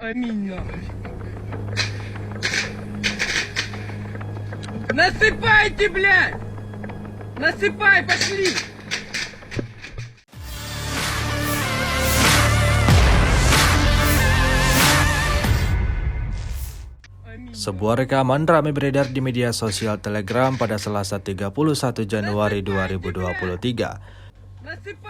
Аминь нахуй. Насыпайте, блядь! Насыпай, пошли! Sebuah rekaman ramai beredar di media sosial Telegram pada Selasa 31 Januari 2023.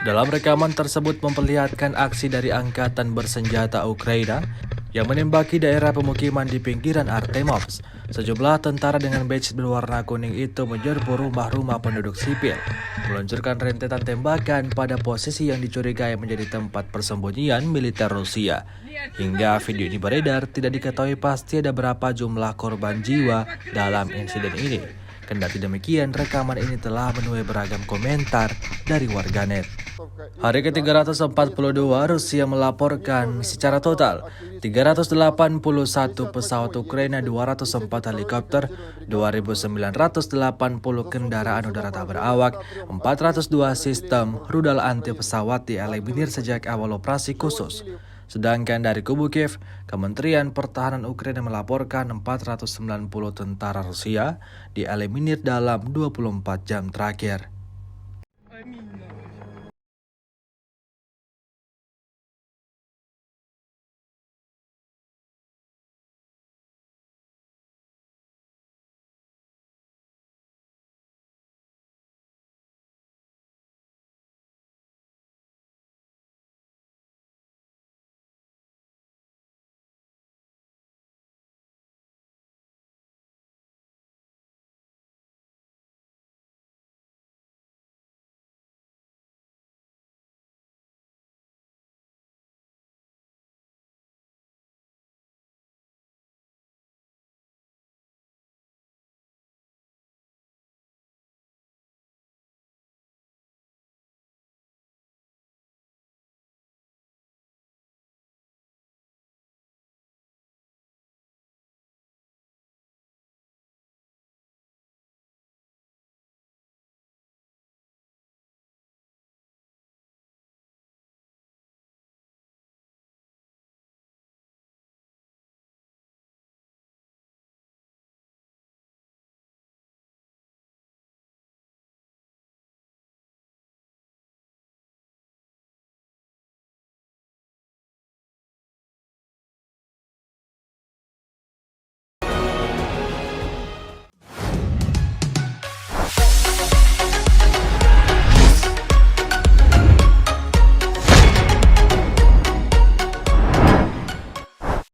Dalam rekaman tersebut memperlihatkan aksi dari angkatan bersenjata Ukraina yang menembaki daerah pemukiman di pinggiran Artemovsk. Sejumlah tentara dengan badge berwarna kuning itu menyerbu rumah-rumah penduduk sipil, meluncurkan rentetan tembakan pada posisi yang dicurigai menjadi tempat persembunyian militer Rusia. Hingga video ini beredar, tidak diketahui pasti ada berapa jumlah korban jiwa dalam insiden ini. Kendati demikian, rekaman ini telah menuai beragam komentar dari warganet. Hari ke-342, Rusia melaporkan secara total 381 pesawat Ukraina, 204 helikopter, 2.980 kendaraan udara tak berawak, 402 sistem rudal anti pesawat dieliminir sejak awal operasi khusus. Sedangkan dari kubu Kiev, Kementerian Pertahanan Ukraina melaporkan 490 tentara Rusia dieliminir dalam 24 jam terakhir. Аминь.